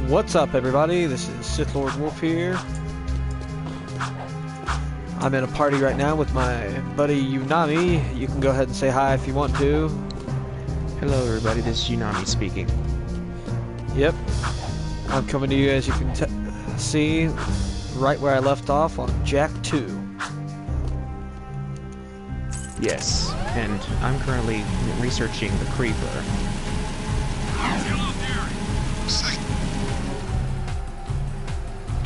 What's up, everybody? This is Sith Lord Wolf here. I'm in a party right now with my buddy Unami. You can go ahead and say hi if you want to. Hello, everybody. This is Unami speaking. Yep. I'm coming to you, as you can see, right where I left off on Jack 2. Yes, and I'm currently researching the Creeper.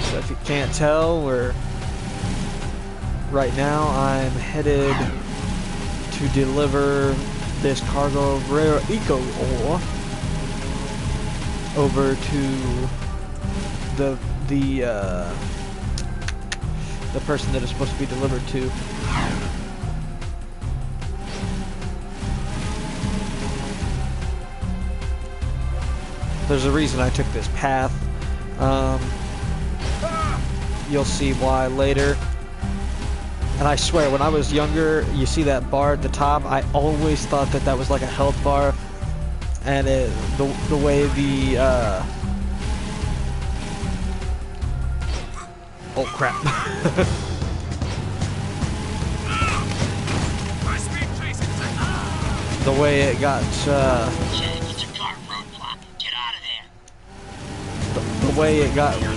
So if you can't tell, right now I'm headed to deliver this cargo of rare eco ore over to the person that is supposed to be delivered to. There's a reason I took this path. You'll see why later. And I swear, when I was younger, you see that bar at the top, I always thought that that was like a health bar. And the way the, oh crap. The way it got, It's a car roadblock. Get out of there. the way it got to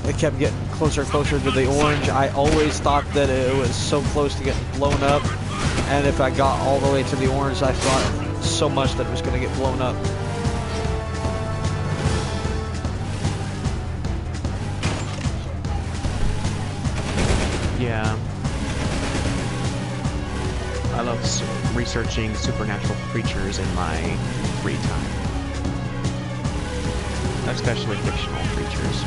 it kept getting closer and closer to the orange. I always thought that it was so close to getting blown up, and if I got all the way to the orange, I thought so much that it was going to get blown up. Yeah. I love researching supernatural creatures in my free time. Especially fictional creatures.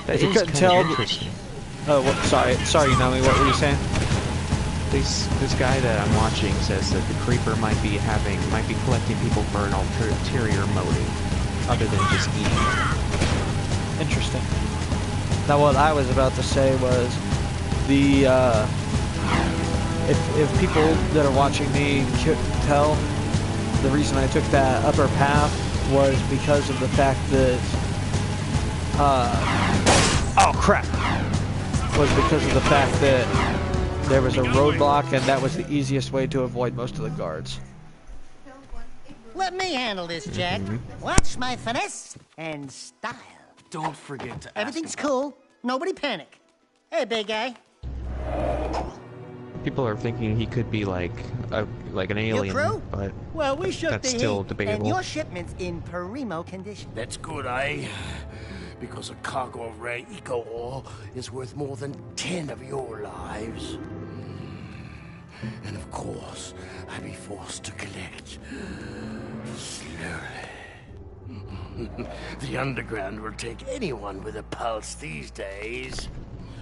If you couldn't tell, sorry, Unami, what were you saying? This guy that I'm watching says that the Creeper might be collecting people for an ulterior motive, other than just eating them. Interesting. Now, what I was about to say was if people that are watching me couldn't tell, the reason I took that upper path was because of the fact that oh crap, was because of the fact that there was a roadblock, and that was the easiest way to avoid most of the guards. Let me handle this, Jack. Watch my finesse and style. Don't forget to ask. Everything's cool. Nobody panic. Hey, big guy. People are thinking he could be like an alien, Your crew? but Well, we shook that's the still heat, debatable. and your shipment's in primo condition. That's good, eh? Because a cargo of rare eco ore is worth more than 10 of your lives. And of course, I'd be forced to collect slowly. The underground will take anyone with a pulse these days.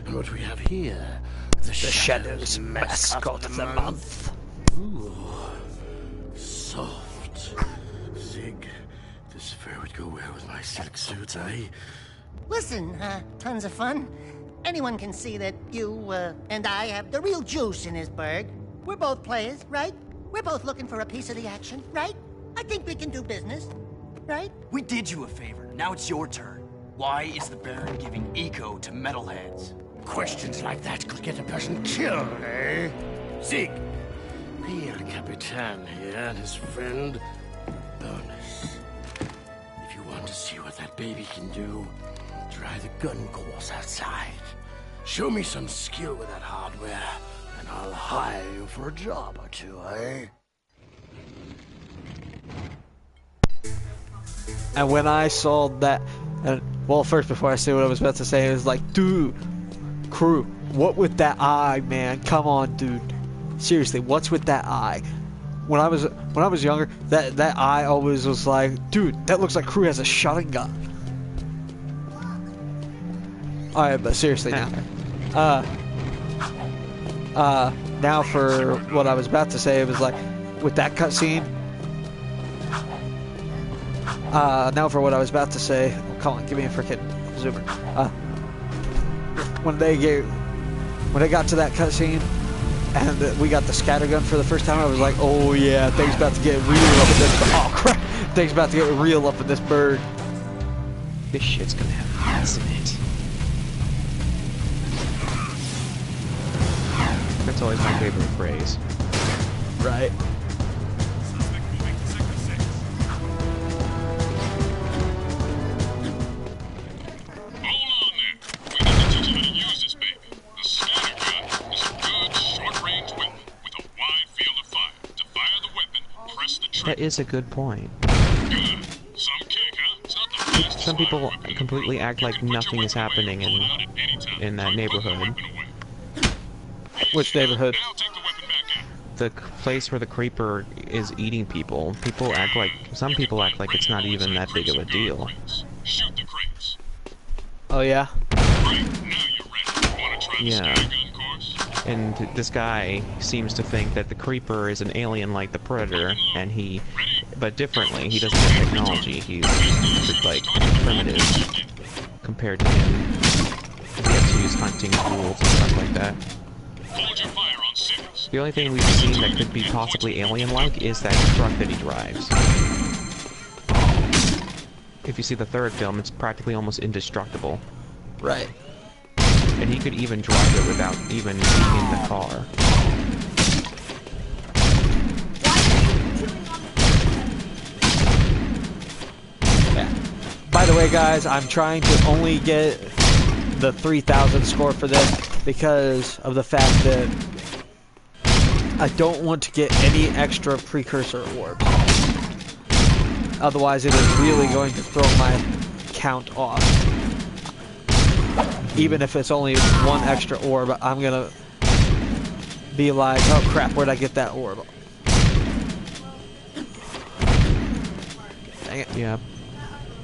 And what we have here, the Shadows mascot of the month. Ooh, soft. Zig, this fur would go well with my silk suits, eh? Listen, tons of fun. Anyone can see that you, and I have the real juice in this burg. We're both players, right? We're both looking for a piece of the action, right? I think we can do business, right? We did you a favor. Now it's your turn. Why is the Baron giving eco to metalheads? Questions like that could get a person killed, eh? Zig, be El Capitan here and his friend, Bonus. If you want to see what that baby can do, try the gun course outside. Show me some skill with that hardware, and I'll hire you for a job or two, eh? And when I saw that, and well, first before I say what I was about to say, it was like, dude, crew, what with that eye, man? Come on, dude. Seriously, what's with that eye? When I was younger, that eye always was like, dude, that looks like crew has a shotgun. Alright, but seriously now. Now for what I was about to say, it was like, with that cutscene. Now for what I was about to say. Oh, Colin, give me a frickin' zoomer. When they got to that cutscene, and we got the scattergun for the first time, I was like, oh yeah, things about to get real up in this. Oh crap, things about to get real up in this bird. This shit's gonna have ass in it. That's always my favorite phrase. Right. That is a good point. Some people completely act like nothing is happening in that neighborhood. Which neighborhood? The place where the creeper is eating people. Some people act like it's not even that big of a deal. Oh yeah? Yeah. And this guy seems to think that the creeper is an alien like the Predator, and but differently. He doesn't have technology. He's like primitive compared to him. He has to use hunting tools and stuff like that. The only thing we've seen that could be possibly alien-like is that truck that he drives. If you see the third film, it's practically almost indestructible. Right. And he could even drive it without even being in the car. Yeah. By the way, guys, I'm trying to only get the 3,000 score for this because of the fact that I don't want to get any extra precursor orbs. Otherwise, it is really going to throw my count off. Even if it's only one extra orb, I'm gonna be like, oh crap, where'd I get that orb? Dang it. Yeah.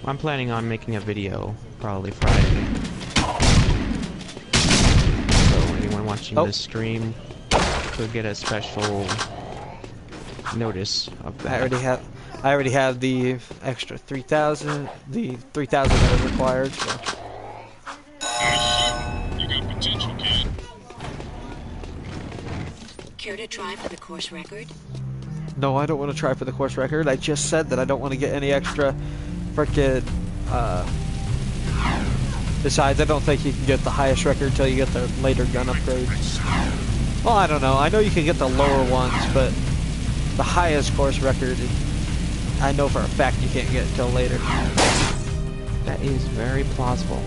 I'm planning on making a video, probably Friday. So anyone watching this stream could get a special notice of that. I already have the extra 3,000, the 3,000 that is required, so. You got potential, kid. Care to try for the course record? No, I don't want to try for the course record. I just said that I don't want to get any extra frickin', besides, I don't think you can get the highest record until you get the later gun upgrades. Well, I don't know. I know you can get the lower ones, but the highest course record, I know for a fact you can't get until later. That is very plausible.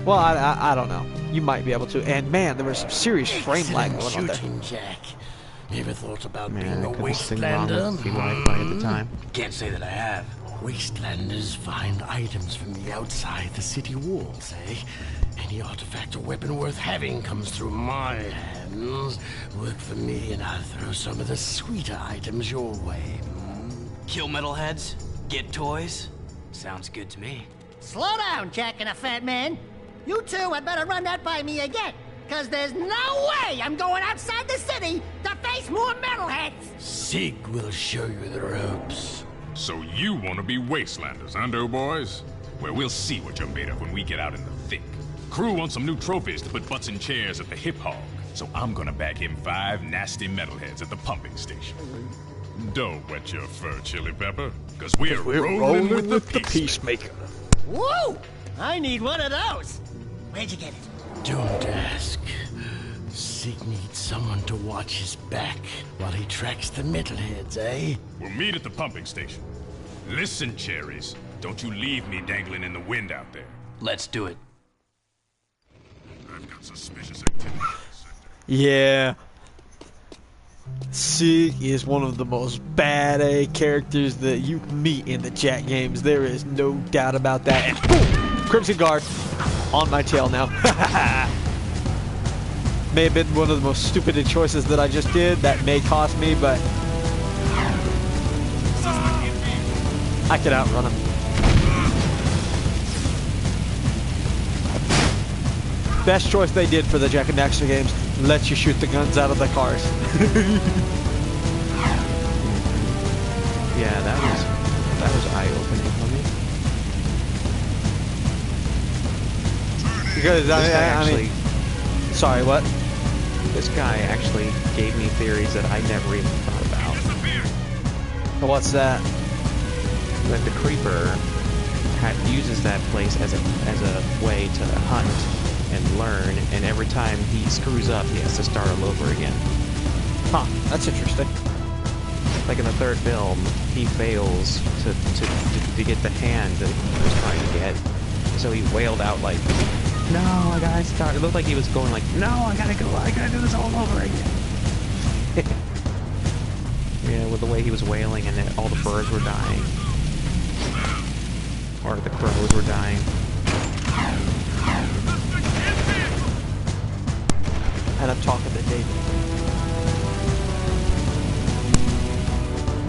Well, I don't know. You might be able to. And man, there was some serious frame lag going on there. Jack. You ever thought about Man, being I a couldn't sing wrong wastelander? with the Wi-Fi at the time. Can't say that I have. Wastelanders find items from the outside the city walls, eh? Any artifact or weapon worth having comes through my hands. Work for me and I'll throw some of the sweeter items your way. Kill metalheads? Get toys? Sounds good to me. Slow down, Jack and a fat man. You two had better run that by me again, because there's no way I'm going outside the city to face more metalheads. Sig will show you the ropes. So you want to be wastelanders, huh, doughboys? Well, we'll see what you're made of when we get out in the thick. Crew wants some new trophies to put butts in chairs at the Hip Hog, so I'm gonna bag him 5 nasty metalheads at the pumping station. Don't wet your fur, Chili Pepper, because we're rolling with the Peacemaker. Woo! I need one of those. Where'd you get it? Don't ask. Sig needs someone to watch his back while he tracks the metalheads, eh? We'll meet at the pumping station. Listen, cherries, don't you leave me dangling in the wind out there. Let's do it. I've got suspicious activity. Yeah. Sig is one of the most bad characters that you can meet in the Jack games. There is no doubt about that. And boom! Crimson Guard on my tail now. May have been one of the most stupid choices that I just did. That may cost me, but I could outrun him. Best choice they did for the Jak and Daxter games. Let you shoot the guns out of the cars. Yeah, that was eye-opening for me. Because I mean, sorry, what? This guy actually gave me theories that I never even thought about. What's that? That the Creeper uses that place as a way to hunt and learn, and every time he screws up, he has to start all over again. Huh, that's interesting. Like in the third film, he fails to get the hand that he was trying to get, so he wailed out like, "No, I gotta start." It looked like he was going like, "No, I gotta do this all over again." Yeah, with the way he was wailing and all the birds were dying. Or the crows were dying. And I'm talking to David.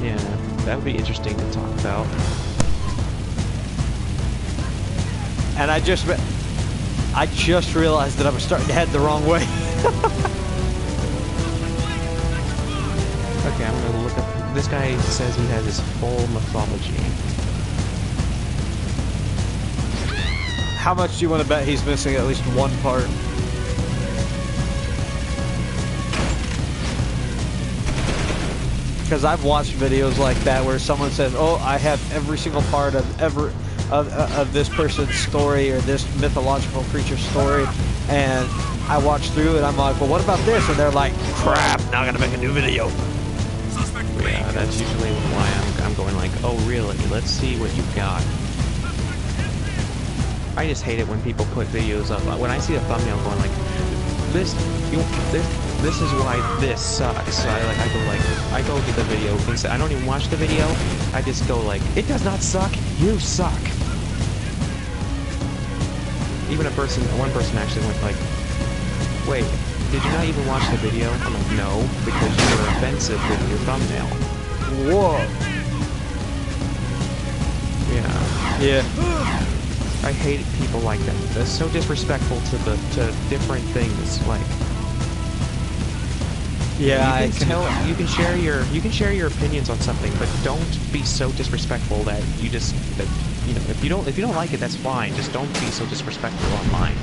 Yeah, that would be interesting to talk about. And I just realized that I was starting to head the wrong way. Okay, I'm gonna look up. This guy says he has his full mythology. How much do you want to bet he's missing at least one part? Because I've watched videos like that where someone says, "Oh, I have every single part of this person's story or this mythological creature's story," and I watch through it. I'm like, "Well, what about this?" And they're like, "Crap! Now I gotta make a new video." Yeah, that's usually why I'm going like, "Oh, really? Let's see what you've got." I just hate it when people put videos up. When I see a thumbnail going like, "This is why this sucks." I go get the video. I don't even watch the video. I just go like, "It does not suck. You suck." Even one person actually went like, "Wait, did you not even watch the video?" I'm like, "No, because you were offensive with your thumbnail." Whoa. Yeah. Yeah. I hate people like that. That's so disrespectful to different things. Like, yeah, you can share your opinions on something, but don't be so disrespectful that you know, if you don't like it, that's fine. Just don't be so disrespectful online.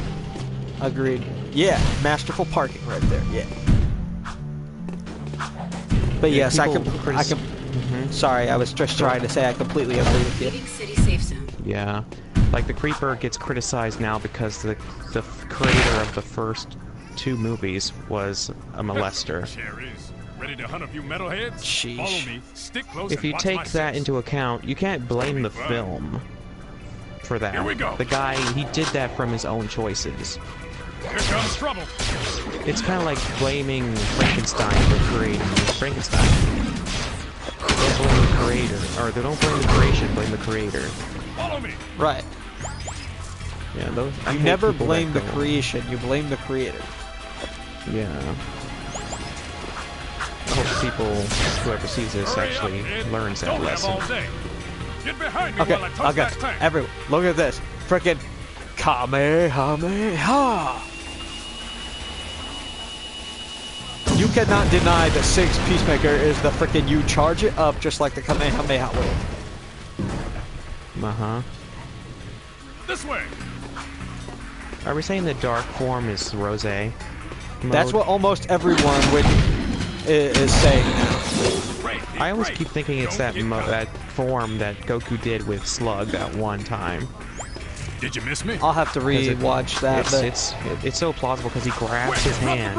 Agreed. Yeah, masterful parking right there. Yeah. But Yeah, yes, I can. Sorry, I was just trying to say I completely agree with you. Leaving city safe zone. Yeah, like the Creeper gets criticized now because the creator of the first two movies was a molester. Ready to hunt a few metalheads? Sheesh. Follow me. Stick close. If you take that into account, you can't blame the film for that. Here we go. The guy, he did that from his own choices. Here comes trouble. It's kind of like blaming Frankenstein for creating Frankenstein. Don't blame the creator, or they don't blame the creation, blame the creator. Follow me. Right. Yeah, those. You never blame the creation, you blame the creator. Yeah. I hope people, whoever sees this, actually learns that lesson. Get behind me Okay, while I touch okay. that tank. Everyone, look at this. Frickin' Kamehameha! You cannot deny that Sig's Peacemaker is the frickin' you charge it up just like the Kamehameha will. Uh-huh. This way. Are we saying the dark form is Rose mode? That's what almost everyone is saying now. I always keep thinking it's that form that Goku did with Slug that one time. Did you miss me? I'll have to re-watch that. It's so plausible because he grabs his hand,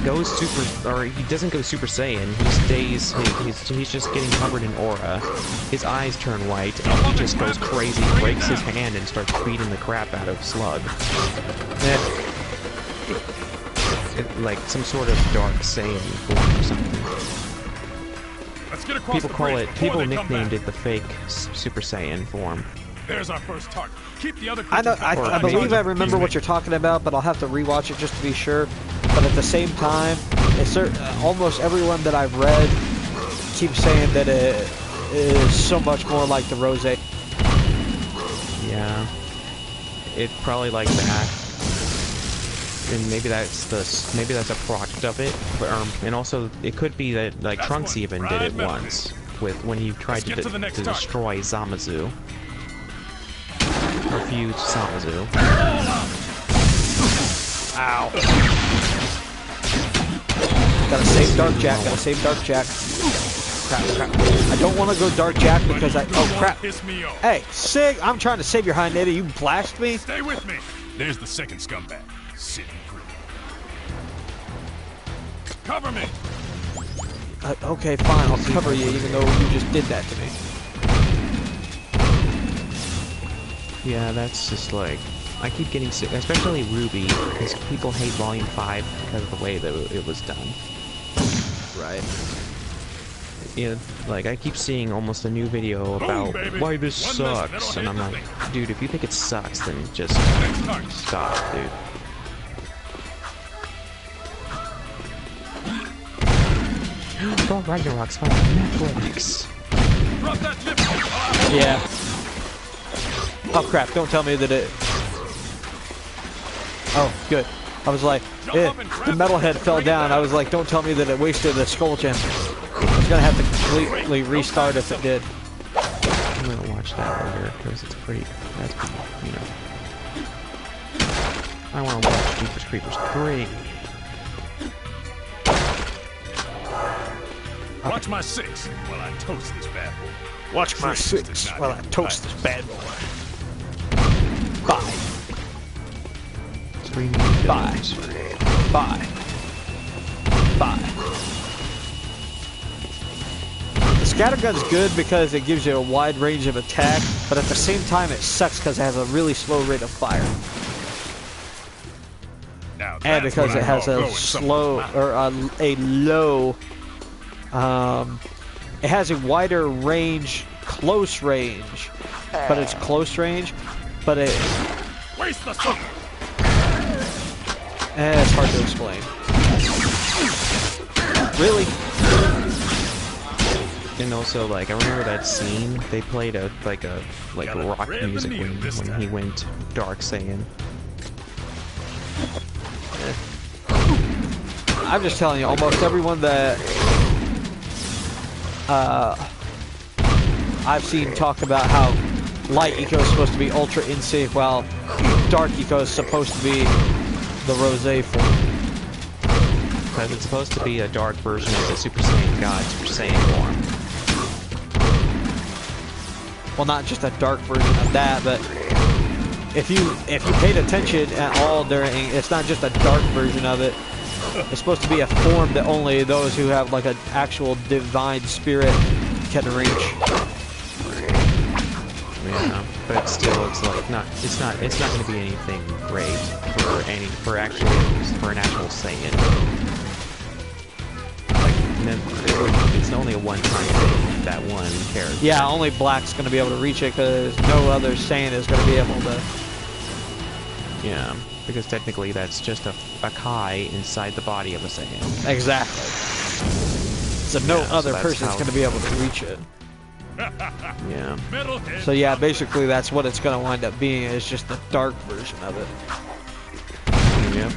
goes super, or he doesn't go Super Saiyan. He stays. He's just getting covered in aura. His eyes turn white, and he just goes crazy, breaks his hand, and starts beating the crap out of Slug. Like some sort of Dark Saiyan form or something. Let's get across People call it. People they come nicknamed back. it the fake Super Saiyan form. There's our first target. Keep the other I know. creatures I believe I remember what you're talking about, but I'll have to rewatch it just to be sure. But at the same time, almost everyone that I've read keeps saying that it is so much more like the Rose. Yeah, it probably like that, and maybe that's a product of it. But, and also it could be that like Trunks even did it once with when he tried to destroy Zamasu. Or fuse Zamasu. Ow. Gotta save Dark Jack. Gotta save Dark Jack. Crap, crap. I don't want to go Dark Jack because I... Oh, crap. Hey, Sig, I'm trying to save your hind end. You blast me? Stay with me. There's the second scumbag. Sitting pretty. Cover me. Okay, fine. I'll cover you even though you just did that to me. Yeah, that's just like... I keep getting sick, especially Ruby, because people hate Volume 5 because of the way that it was done. Right. Yeah, like, I keep seeing almost a new video about why this sucks, and I'm like, dude, if you think it sucks, then just stop, dude. Thor Ragnarok's on Netflix. Yeah. Oh crap, don't tell me that it... Oh, good. I was like, the metalhead fell down. I was like, don't tell me that it wasted the skull gem. I was gonna have to completely restart if it did. I'm gonna watch that later, because it's pretty, that's pretty, you know. I wanna watch Jeepers Creepers 3. Watch my 6 while I toast this bad boy. Watch my 6 while I toast this bad boy. Bye. Bye. Bye. Bye. The scattergun's good because it gives you a wide range of attack, but at the same time it sucks because it has a really slow rate of fire. And because it has a slow, or a low, it has a wider range, close range, but it's close range, but it... Waste the sun. It's hard to explain. Really? And also, like, I remember that scene. They played like rock music when he went Dark Saiyan. I'm just telling you, almost everyone that I've seen talk about how Light Eco is supposed to be Ultra in sync, while Dark Eco is supposed to be the Rosé form. Because it's supposed to be a dark version of the Super Saiyan God, Super Saiyan form. Well, not just a dark version of that, but if you paid attention at all during, it's not just a dark version of it. It's supposed to be a form that only those who have like an actual divine spirit can reach. Yeah, but still, it's like it's not going to be anything great for an actual Saiyan. It's only a one-time thing, that one character. Yeah, only Black's going to be able to reach it because no other Saiyan is going to be able to. Yeah, because technically that's just a Kai inside the body of a Saiyan. Exactly. So no other person's going to be able to reach it. Yeah. So yeah, basically that's what it's going to wind up being. It's just the dark version of it. Yep.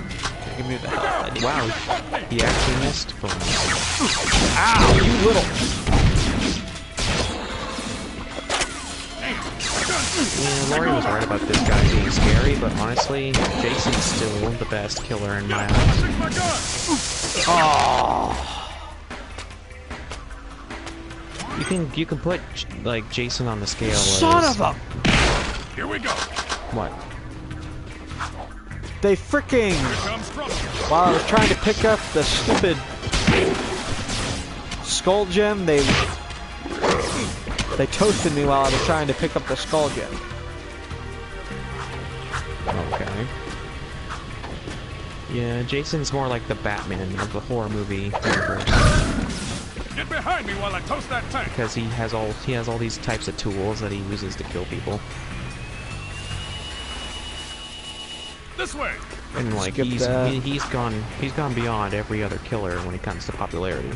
Give me the hell. Wow, he actually missed for me. Ow, you little... Yeah, Laurie was right about this guy being scary, but honestly, Jason's still the best killer in my eyes. Oh. You can put like Jason on the scale. Son of a... Here we go. What? They freaking... While I was trying to pick up the stupid skull gem, they toasted me while I was trying to pick up the skull gem. Okay. Yeah, Jason's more like the Batman of the horror movie universe. Get behind me while I toast that tank. Because he has all these types of tools that he uses to kill people. This way. And like he's gone beyond every other killer when it comes to popularity.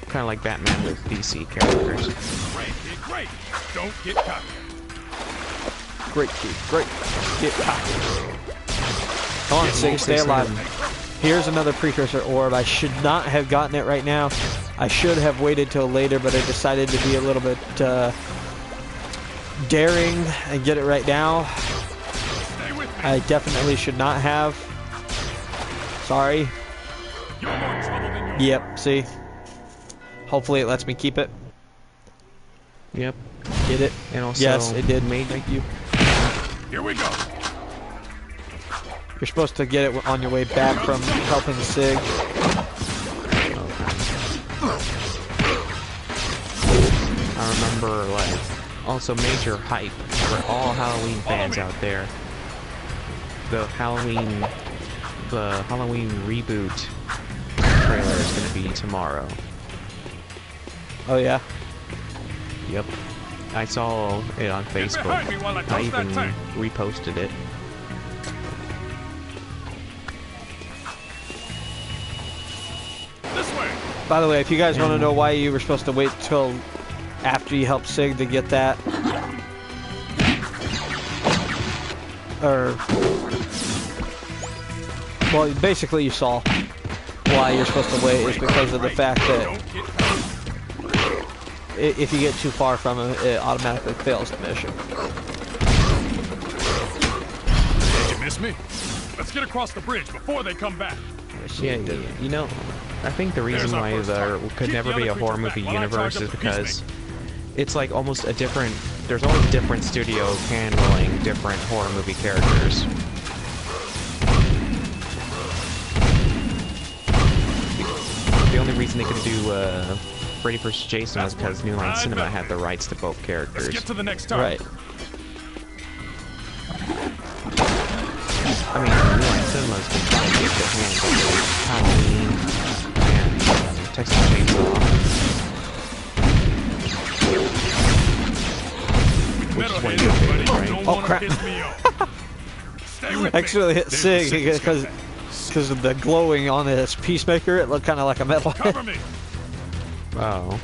Kind of like Batman with DC characters. Great. Don't get cocky. Great. Get cocky. Come on, Sig, stay alive. Here's another precursor orb. I should not have gotten it right now. I should have waited till later, but I decided to be a little bit daring and get it right now. I definitely should not have. Sorry. You're more trouble than your Yep, see? Hopefully it lets me keep it. Yep. Get it? And also, Yes, it did. Thank you. Here we go. You're supposed to get it on your way back from helping Sig. I remember, like, also major hype for all Halloween fans out there. The Halloween reboot trailer is going to be tomorrow. Oh yeah? Yep. I saw it on Facebook. behind me while I I toss that even tank. reposted it. This way. By the way, if you guys want to know why you were supposed to wait till after you helped Sig to get that, or, well, basically you saw why you're supposed to wait is because of the fact that Don't get if you get too far from it, it automatically fails the mission. Did you miss me? Let's get across the bridge before they come back. Yeah, you know, I think the reason There's our why first there target. could Keep never the be a other horror creatures movie back while I universe charge is up the because it's like almost a different, there's always a different studio handling different horror movie characters. The only reason they could do Freddy vs. Jason was because New Line Cinema had the rights to both Let's characters. get to the next target. Right. I mean, New Line Cinema's been trying to get their hands on Halloween and Texas Chainsaw. Which is one of your favorites, right? Don't Oh, wanna crap. piss me off. Stay with me. Actually hit There's the Sig sickest because guy. of the glowing on his Peacemaker. It looked kind of like a metal head. Cover me. Oh.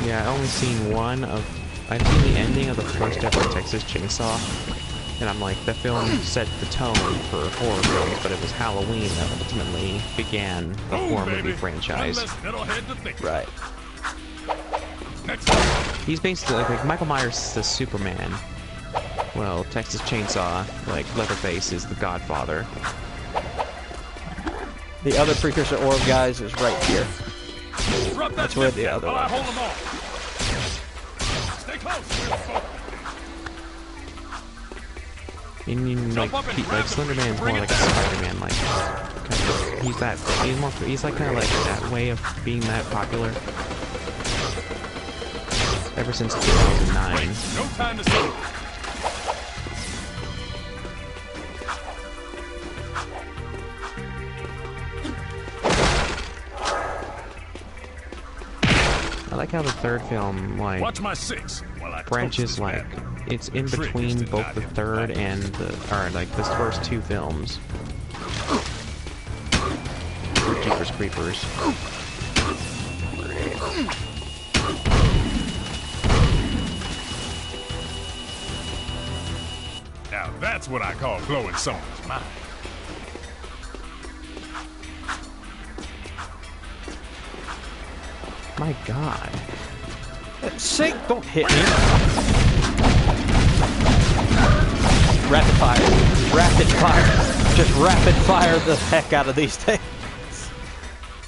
Yeah, I only seen one of... I've seen the ending of the first ever Texas Chainsaw, and I'm like, the film set the tone for horror films, but it was Halloween that ultimately began the Boom, horror baby. movie franchise. One less metalhead to think. Right. Next time. He's basically like Michael Myers is the Superman. Well, Texas Chainsaw, like Leatherface, is the Godfather. The other precursor orb, guys, is right here. Drop that That's where zip the cap other while I one hold them off. Stay close. And you know, Jump up and grab like the Slender bridge. Man's Bring more it like a down. Spider-Man, like he's like kind of like that way of being that popular ever since 2009. No time to settle. I like how the third film like Watch my six while I branches toast this like bad boy. it's in Trick is between to both not the have third fun. and the or like the first two films. For Jeepers Creepers. Now that's what I call blowing someone's mind. My God. Sig, don't hit me. Rapid fire. Rapid fire. Just rapid fire the heck out of these things.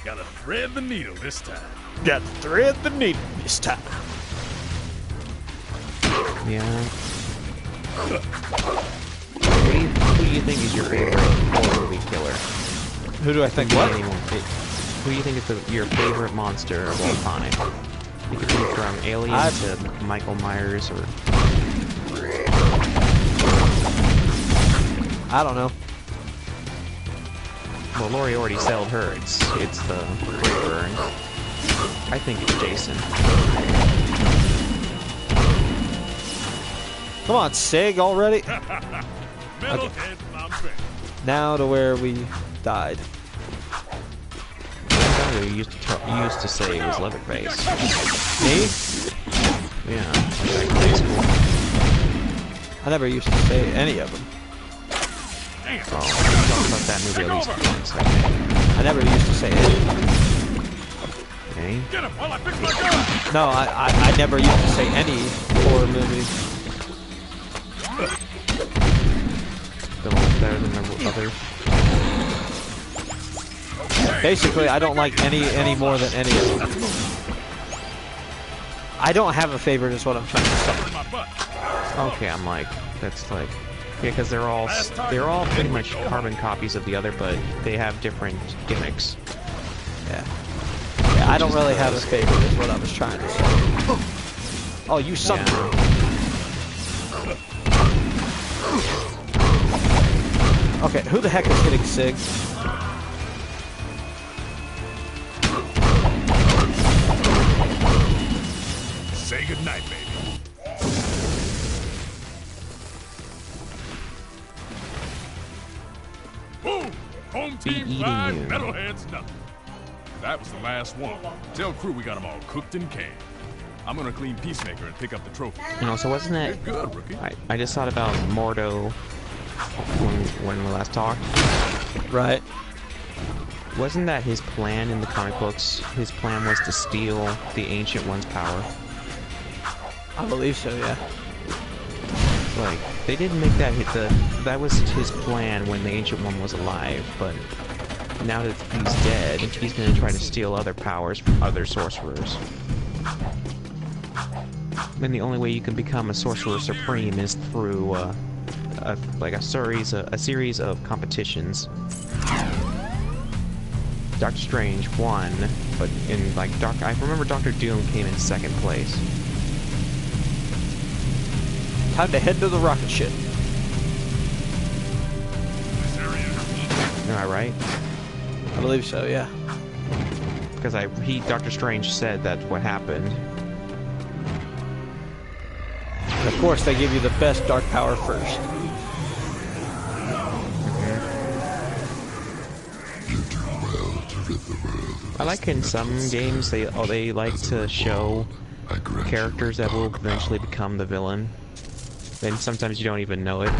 Gotta thread the needle this time. Got to thread the needle this time. Yeah. Who do you think is your favorite horror movie killer? Who do I think what? Who do you think is your favorite monster of all time? It could be from Alien to Michael Myers or... I don't know. Well, Lori already settled her. It's the Creeper. And I think it's Jason. Come on, Sig already? Metalhead, I'm back. Now to where we died. You used to say it was Leatherface. Me? Yeah, back in high school. I never used to say any of them. Damn. Oh, we talked about that movie at least once, I think. I never used to say any. Okay. Get him while I fix my gun. No, I never used to say any horror movie. Still much better than the other Basically, I don't like any more than any of them. I don't have a favorite is what I'm trying to say. Okay, I'm like, that's like, yeah, because they're all pretty much carbon copies of the other, but they have different gimmicks. Yeah. Yeah, I don't really have a favorite is what I was trying to say. Oh, you son of a... Okay, who the heck is hitting Sig? Say goodnight, baby. Boom! Home team eating 5, you. Metalheads nothing. That was the last one. Tell crew we got them all cooked and canned. I'm gonna clean Peacemaker and pick up the trophy. You know, so wasn't You're that? good, rookie. I just thought about Mordo when we last talked. Right. Wasn't that his plan in the comic books? His plan was to steal the Ancient One's power. I believe so, yeah. Like, they didn't make that that was his plan when the Ancient One was alive, but now that he's dead, he's gonna try to steal other powers from other sorcerers. Then the only way you can become a Sorcerer Supreme is through, a series of competitions. Doctor Strange won, but in, like, I remember Doctor Doom came in second place. Time to head to the rocket ship. Am I right? I believe so, yeah. Because Doctor Strange said that's what happened. And of course, they give you the best dark power first. I like in some games they like to show characters that will eventually become the villain. Then sometimes you don't even know it.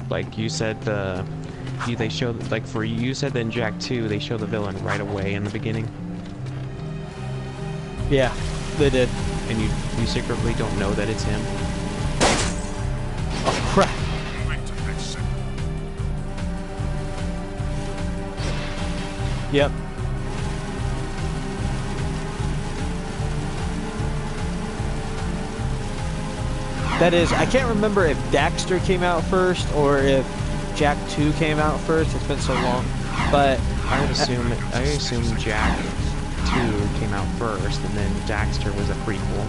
Like you said, they show, like for you said that in Jak 2 they show the villain right away in the beginning. Yeah, they did. And you secretly don't know that it's him. Oh crap! Yep. That is, I can't remember if Daxter came out first or if Jak 2 came out first. It's been so long, but I assume Jak 2 came out first, and then Daxter was a prequel,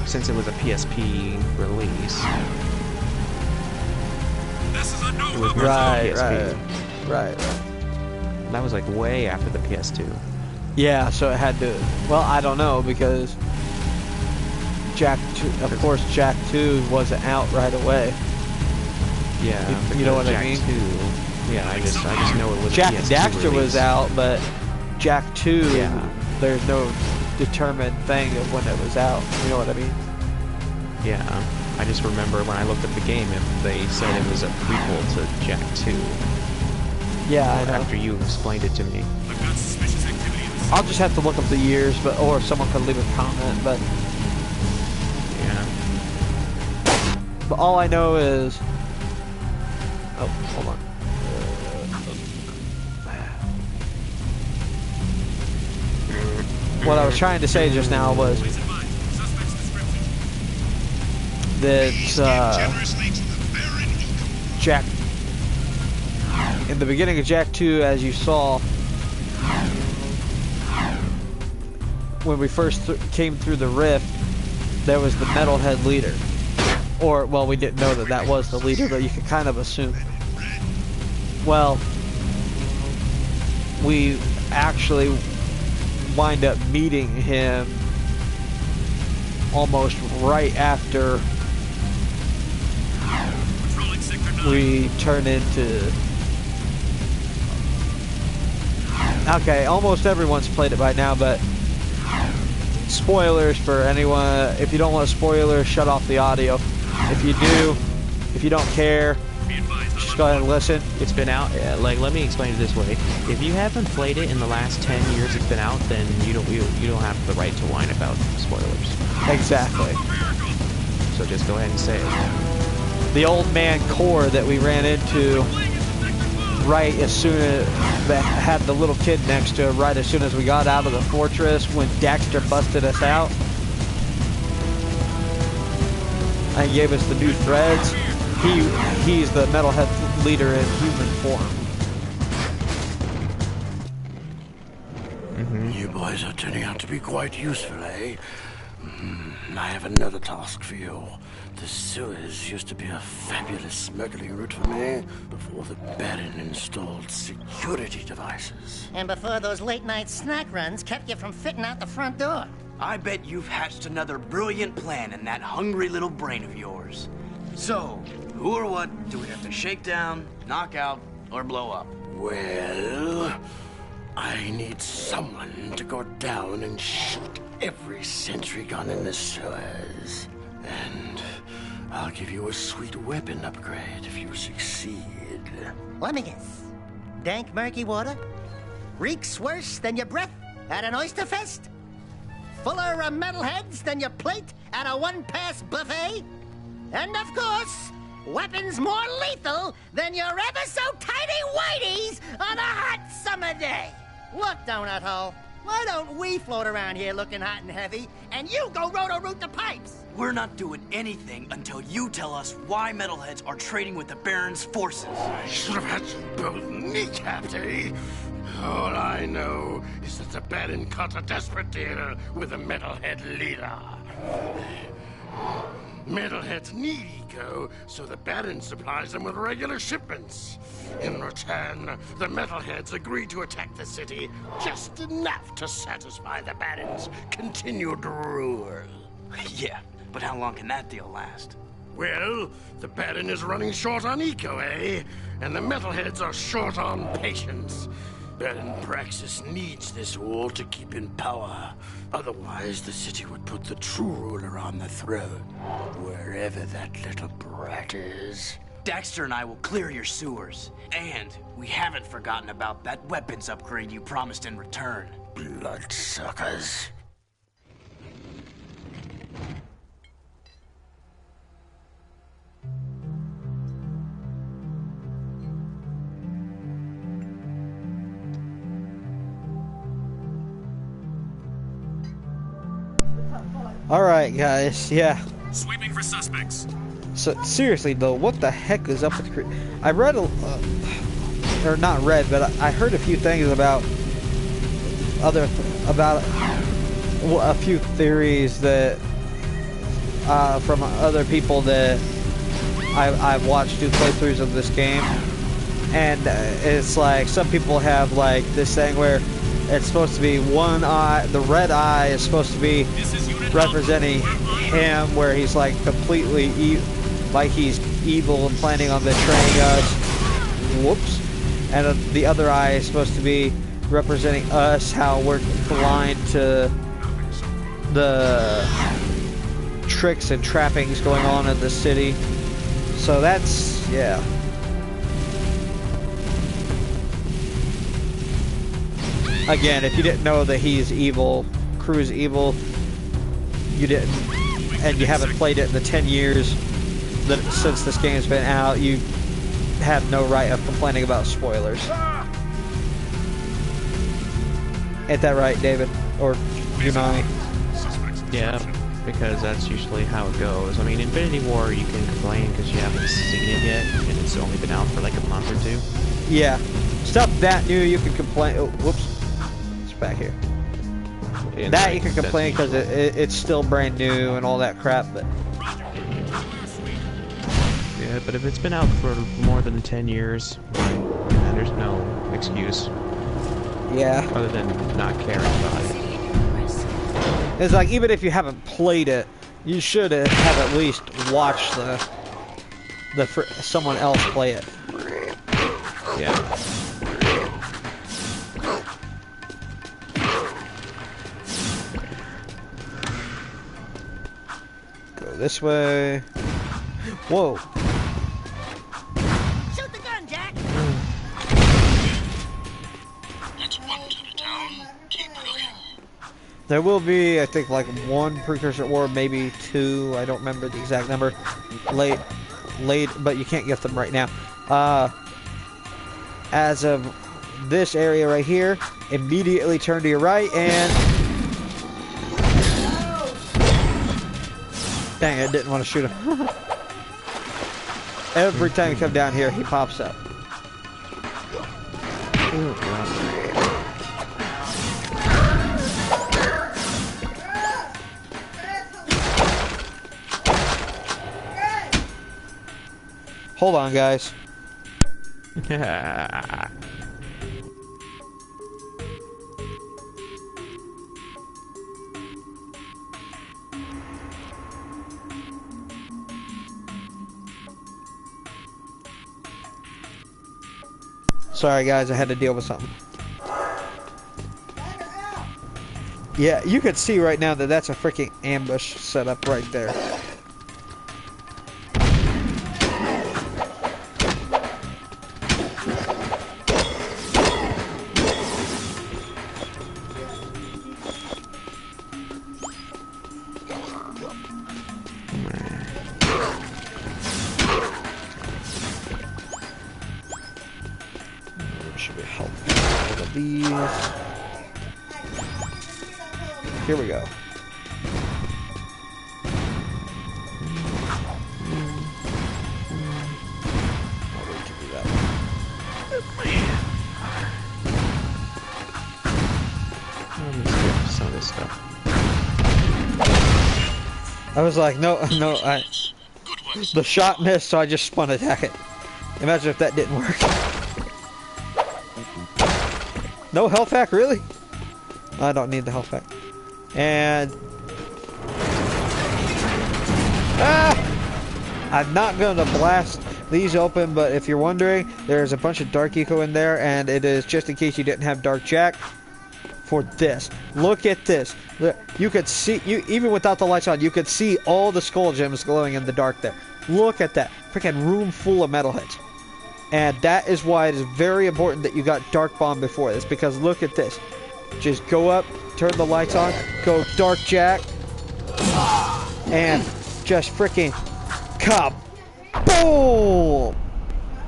since it was a PSP release. It was right. That was like way after the PS2. Yeah, so it had to. Well, I don't know because Jak 2, of course, Jak 2 wasn't out right away. Yeah, you know what Jak I mean? 2, yeah, I just know it was Jak a PS2 Daxter release. was out, but Jak 2, Yeah. there's no determined thing of when it was out. You know what I mean? Yeah, I just remember when I looked at the game, they said it was a prequel to Jak 2. Yeah, I know. After you explained it to me. I'll just have to look up the years, or someone could leave a comment, but Yeah. all I know is. Oh, hold on. What I was trying to say just now was that Jak. In the beginning of Jak 2, as you saw, when we first came through the rift, there was the Metalhead leader. Or, well, we didn't know that that was the leader, but you could kind of assume. Well, we actually wind up meeting him almost right after we turn into... Okay, almost everyone's played it by now, but spoilers for anyone. If you don't want spoilers, shut off the audio. If you do, if you don't care, Just go ahead and listen. It's been out. Like, let me explain it this way: if you haven't played it in the last 10 years it's been out, then you don't have the right to whine about spoilers. Exactly. So just go ahead and say it. The old man core that we ran into right as soon as that had the little kid next to it, right as soon as we got out of the fortress when Daxter busted us out and gave us the new threads. He's the metalhead leader in human form. You boys are turning out to be quite useful, eh? I have another task for you. The sewers used to be a fabulous smuggling route for me before the Baron installed security devices. And before those late-night snack runs kept you from fitting out the front door. I bet you've hatched another brilliant plan in that hungry little brain of yours. So, who or what do we have to shake down, knock out, or blow up? Well, I need someone to go down and shoot every sentry gun in the sewers. And I'll give you a sweet weapon upgrade if you succeed. Let me guess. Dank murky water? Reeks worse than your breath at an oyster fest? Fuller of metalheads than your plate at a one-pass buffet? And of course, weapons more lethal than your ever-so-tiny whiteys on a hot summer day. Look, Donut Hole, why don't we float around here looking hot and heavy, and you go roto-root the pipes? We're not doing anything until you tell us why metalheads are trading with the Baron's forces. I should have had you both kneecapped, eh? All I know is that the Baron cut a desperate deal with the metalhead leader. Metalheads need eco, so the Baron supplies them with regular shipments. In return, the Metalheads agree to attack the city just enough to satisfy the Baron's continued rule. Yeah, but how long can that deal last? Well, the Baron is running short on eco, eh? And the Metalheads are short on patience. Baron Praxis needs this wall to keep in power. Otherwise, the city would put the true ruler on the throne, wherever that little brat is. Daxter and I will clear your sewers. And we haven't forgotten about that weapons upgrade you promised in return. Bloodsuckers. All right, guys. Yeah. Sweeping for suspects. So seriously though, what the heck is up with I read or not read, but I heard a few things about a few theories that from other people that I've watched do playthroughs of this game, and it's like some people have like this thing where it's supposed to be one eye, the red eye is supposed to be representing him, where he's like completely like he's evil and planning on betraying us. Whoops. And the other eye is supposed to be representing us, how we're blind to the tricks and trappings going on in the city. So that's, yeah. Again, if you didn't know that he's evil, Crew's evil, you didn't, and you haven't played it in the 10 years that since this game's been out, you have no right of complaining about spoilers. Ain't that right, David? Or Unani? Yeah, because that's usually how it goes. I mean, Infinity War, you can complain because you haven't seen it yet, and it's only been out for like a month or two. Yeah. Stuff that new, you can complain. Oh, whoops. It's back here. And that you can complain because it's still brand new and all that crap, but... Yeah, but if it's been out for more than 10 years, then there's no excuse. Yeah. Other than not caring about it. It's like, even if you haven't played it, you should have at least watched someone else play it. Yeah. Go this way. Whoa. That's one to the town. Keep looking. There will be, I think, like one precursor or maybe two. I don't remember the exact number. Late, but you can't get them right now. As of this area right here, immediately turn to your right and... Dang, I didn't want to shoot him. Every time you come down here, he pops up. Oh, God. Hold on, guys. Sorry, guys, I had to deal with something. Yeah, you could see right now that that's a freaking ambush set up right there. Should be helpful. One of these. Here we go. I'll wait to do that one. Let me skip some of this stuff. I was like, no, the shot missed, so I just spun attack it. Imagine if that didn't work. No health pack, really? I don't need the health pack. And... I'm not going to blast these open, but if you're wondering, there's a bunch of Dark Eco in there, and it is just in case you didn't have Dark Jack for this. Look at this. You could see, even without the lights on, you could see all the skull gems glowing in the dark there. Look at that. Freaking room full of metalheads. And that is why it is very important that you got Dark Bomb before this, because look at this. Just go up, turn the lights on, go Dark Jack, and just freaking kaboom!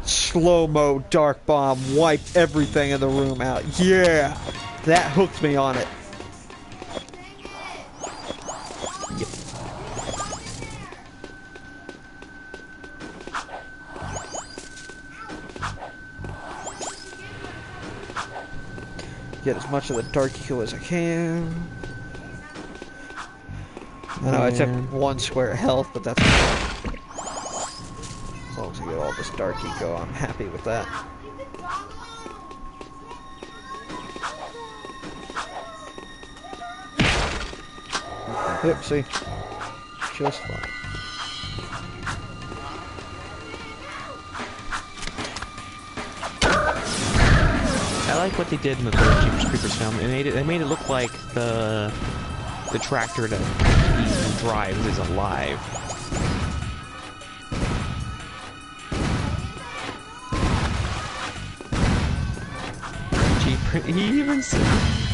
Slow-mo Dark Bomb, wipe everything in the room out. Yeah! That hooked me on it. Get as much of the Dark Eco as I can. I know I took one square health, but that's okay. As long as I get all this Dark Eco, I'm happy with that. Yep, see? Just fine. I like what they did in the third Jeepers Creepers film. They made it look like the tractor that he drives is alive. He even said, I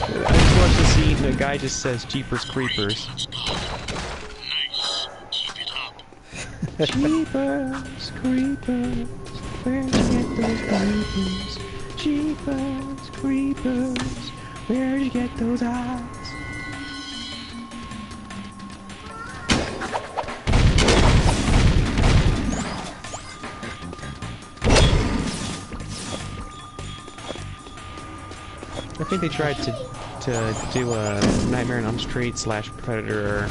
just watched the scene, the guy just says Jeepers Creepers. Nice. Keep it up. Jeepers Creepers, where'd you get those creepers? Jeepers Creepers, where'd you get those eyes? I think they tried to do a Nightmare on Elm Street / Predator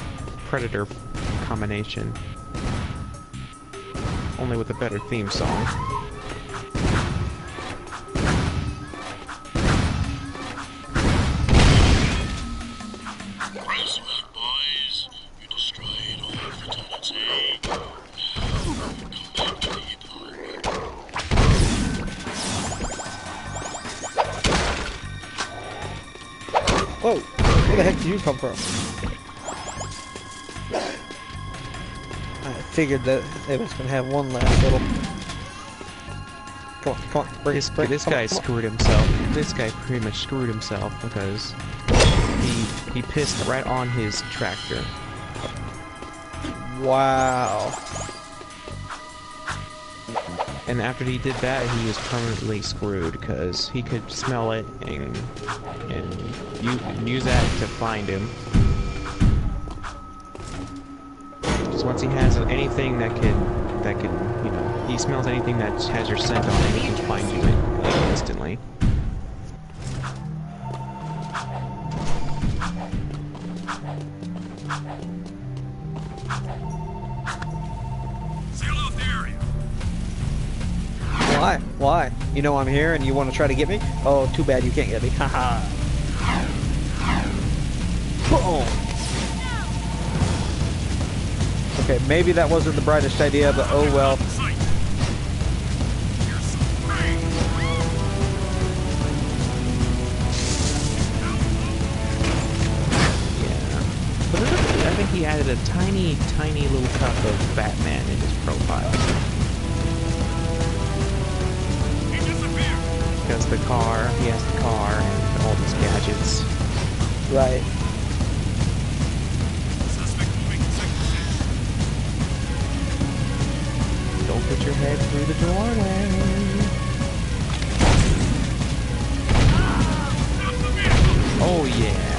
combination, only with a better theme song. Bracelet, boys. You destroyed all fatality. Now, come back to the epoch. Whoa! Where the heck did you come from? I figured that it was going to have one last little come on. Bring, bring, This come on, guy come on. screwed himself. This guy pretty much screwed himself because he pissed right on his tractor. Wow. And after he did that, he was permanently screwed because he could smell it and use that to find him. Just once he has anything that could, you know, he smells anything that has your scent on it, he can find you instantly. Seal off the area. Why? Why? You know I'm here and you want to try to get me? Oh, too bad you can't get me. Haha. Boom. Okay, maybe that wasn't the brightest idea, but oh well. Yeah. But I think he added a tiny, tiny little cup of Batman in his profile. Because the car, he has the car and all these gadgets. Right. Don't put your head through the doorway. Oh yeah.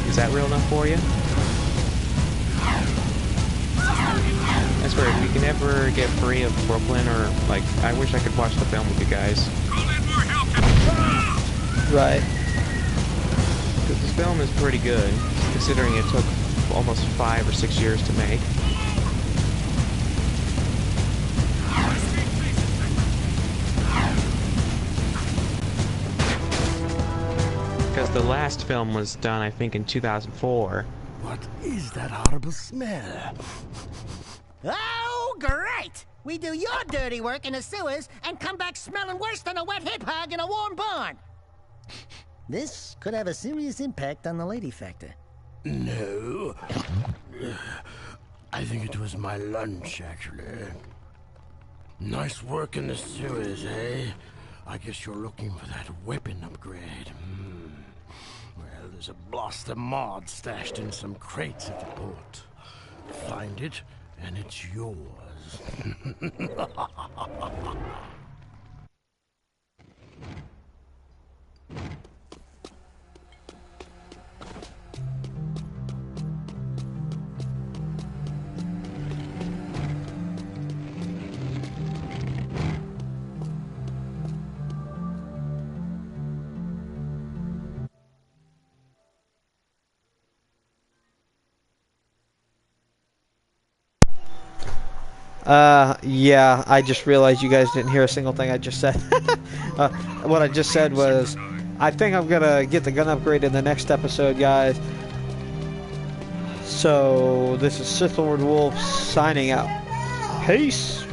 Is that real enough for you? I swear, if you can ever get free of Brooklyn, or like, I wish I could watch the film with you guys. Right. Because this film is pretty good, considering it took almost 5 or 6 years to make. Because the last film was done, I think, in 2004. What is that horrible smell? Oh, great! We do your dirty work in the sewers and come back smelling worse than a wet hip hog in a warm barn. This could have a serious impact on the lady factor. No. I think it was my lunch, actually. Nice work in the sewers, eh? I guess you're looking for that weapon upgrade. Well, there's a blaster mod stashed in some crates at the port. Find it, and it's yours. Yeah, I just realized you guys didn't hear a single thing I just said. What I just said was, I think I'm gonna get the gun upgrade in the next episode, guys. So, this is Sith Lord Wolf signing out. Peace!